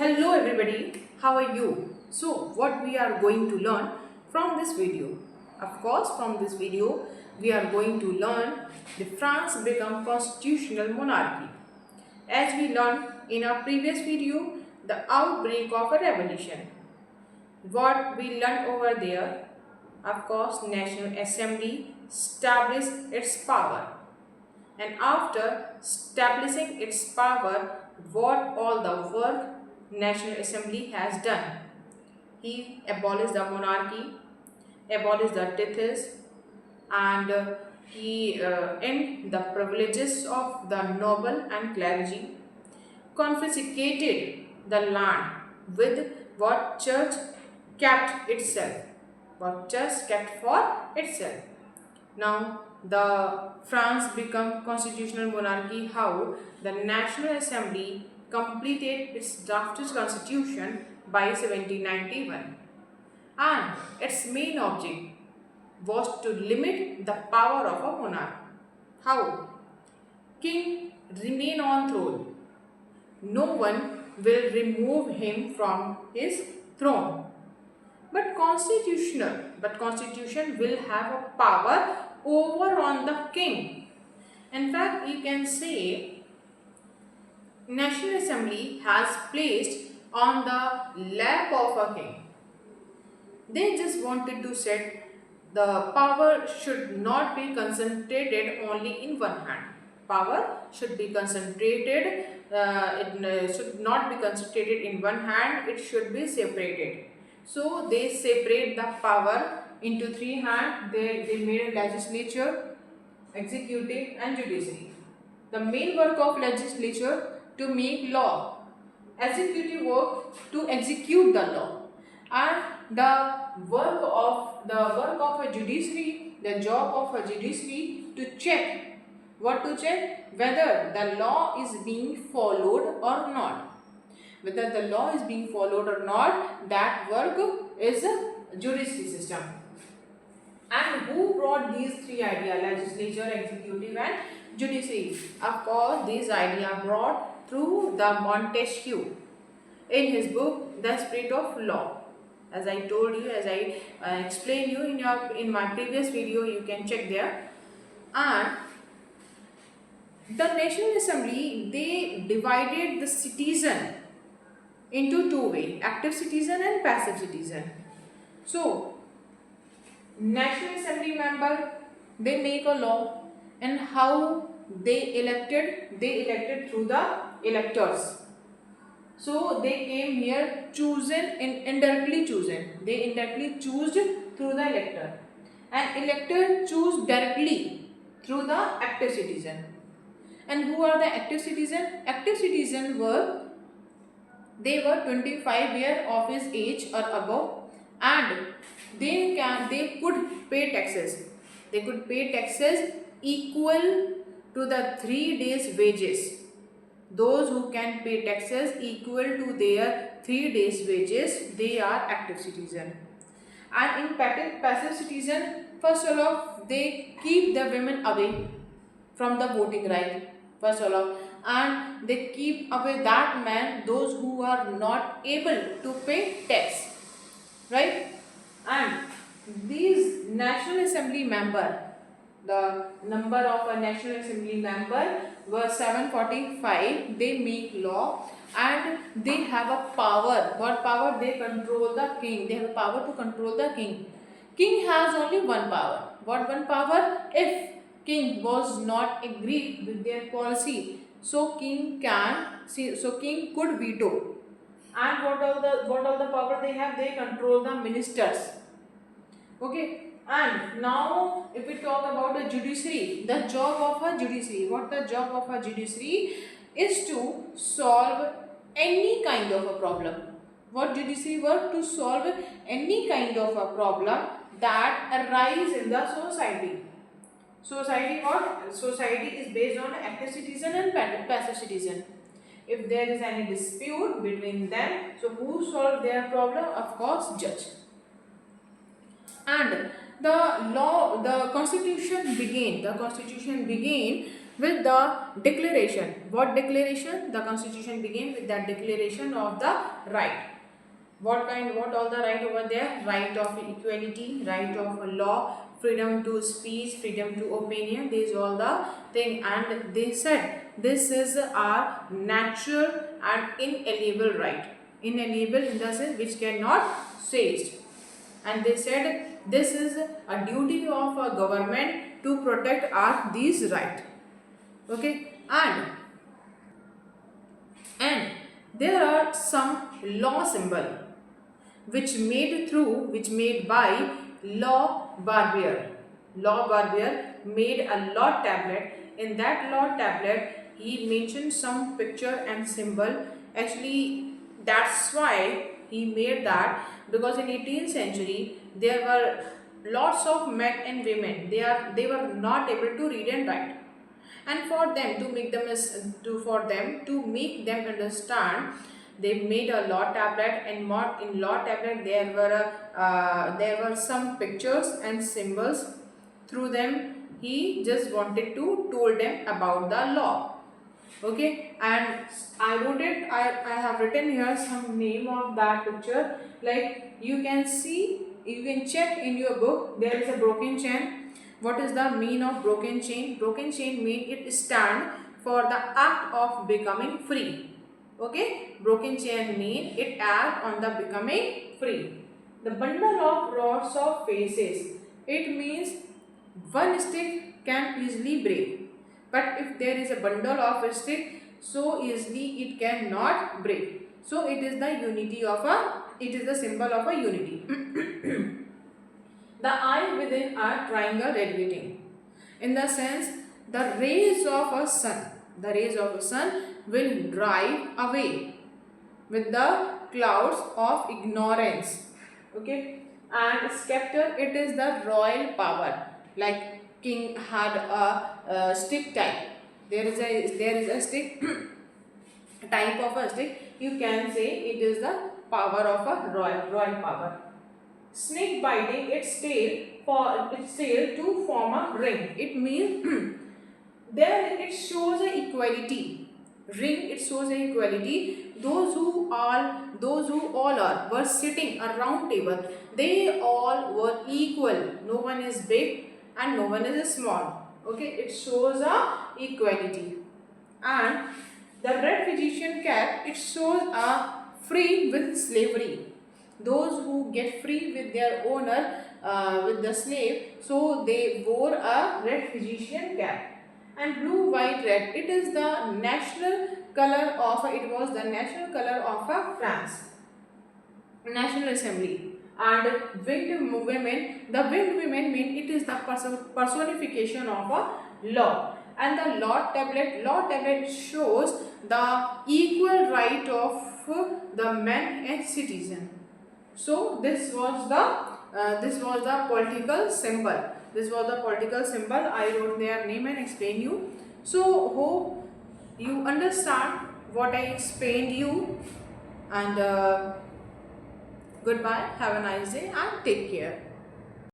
Hello everybody, how are you? So what we are going to learn from this video? Of course, from this video we are going to learn the France become constitutional monarchy. As we learned in our previous video, the outbreak of a revolution. What we learned over there, of course, National Assembly established its power. And after establishing its power, what all the work National Assembly has done. He abolished the monarchy, abolished the tithes, and he ended the privileges of the noble and clergy, confiscated the land with what church kept itself, what church kept for itself. Now the France become constitutional monarchy. How? The National Assembly completed its drafted constitution by 1791, and its main object was to limit the power of a monarch. How? King remain on throne. No one will remove him from his throne. But constitution will have a power over on the king. In fact, you can say National Assembly has placed on the lap of a king. They just wanted to set the power should not be concentrated only in one hand. Power should be concentrated, it should not be concentrated in one hand, it should be separated. So they separate the power into three hands. They made a legislature, executive and judiciary. The main work of legislature to make law, executive work to execute the law, and the work of a judiciary, the job of a judiciary to check. What to check? Whether the law is being followed or not. Whether the law is being followed or not, that work is a judiciary system. And who brought these three ideas, legislature, executive and judiciary? Of course, these ideas brought through the Montesquieu in his book The Spirit of Law. As I told you, as I explained you in my previous video, you can check there. And the National Assembly, they divided the citizen into two ways, active citizen and passive citizen. So National Assembly member, they make a law, and how they elected through the electors. So they came here chosen, indirectly chosen. They indirectly choose through the elector, and elector choose directly through the active citizen. And who are the active citizen? Active citizen were 25 years of his age or above, and they could pay taxes. They could pay taxes equal to the 3 days wages. Those who can pay taxes equal to their 3 days wages, they are active citizen. And in passive citizen, first of all, they keep the women away from the voting right, first of all, and they keep away that man, those who are not able to pay tax, right? And these National Assembly member, the number of a National Assembly member were 745. They make law and they have a power. What power? They control the king. They have power to control the king. King has only one power. What one power? If king was not agreed with their policy, so king could veto. And what all the power they have? They control the ministers. Okay. And now if we talk about the judiciary, the job of a judiciary, what the job of a judiciary is to solve any kind of a problem. What judiciary work? To solve any kind of a problem that arise in the society. Society what? Society is based on active citizen and passive citizen. If there is any dispute between them, so who solve their problem? Of course, judge. And the constitution began with the declaration. What declaration? The constitution began with the declaration of the right. What kind, what all the right over there? Right of equality, right of law, freedom to speech, freedom to opinion. These all the thing, and they said this is our natural and inalienable right. Inalienable in the sense which cannot changed. And they said this is a duty of a government to protect our these right. Okay, and there are some law symbol which made by Law Barbier. Law Barbier made a law tablet. In that law tablet, he mentioned some picture and symbol. Actually, that's why he made that, because in 18th century there were lots of men and women. They were not able to read and write, and for them to make them to make them understand, they made a law tablet. And more in law tablet there were some pictures and symbols. Through them he just wanted to told them about the law. Okay, and I wrote it, I have written here some name of that picture. Like you can see, you can check in your book, there is a broken chain. What is the mean of broken chain? Broken chain mean it stand for the act of becoming free. Okay, broken chain mean it act on the becoming free. The bundle of rods of faces, it means one stick can easily break, but if there is a bundle of a stick, so easily it cannot break. So it is the unity of a, it is the symbol of a unity. The eye within a triangle radiating, in the sense the rays of a sun, the rays of a sun will drive away with the clouds of ignorance. Okay, and scepter, it is the royal power. Like king had a stick type. There is a stick type of a stick. You can say it is the power of a royal power. Snake biting its tail to form a ring. It means there it shows a equality. Ring, it shows a equality. Those who all are were sitting around table, they all were equal. No one is big and no one is small. Okay, it shows a equality. And the red physician cap, it shows a free with slavery. Those who get free with their owner, with the slave, so they wore a red physician cap. And blue, white, red, it is the national color of, it was the national color of France, National Assembly. And winged women, the winged women mean it is the personification of a law. And the law tablet shows the equal right of the man and citizen. So this was the political symbol. This was the political symbol. I wrote their name and explain you. So hope you understand what I explained you. And goodbye. Have a nice day and take care.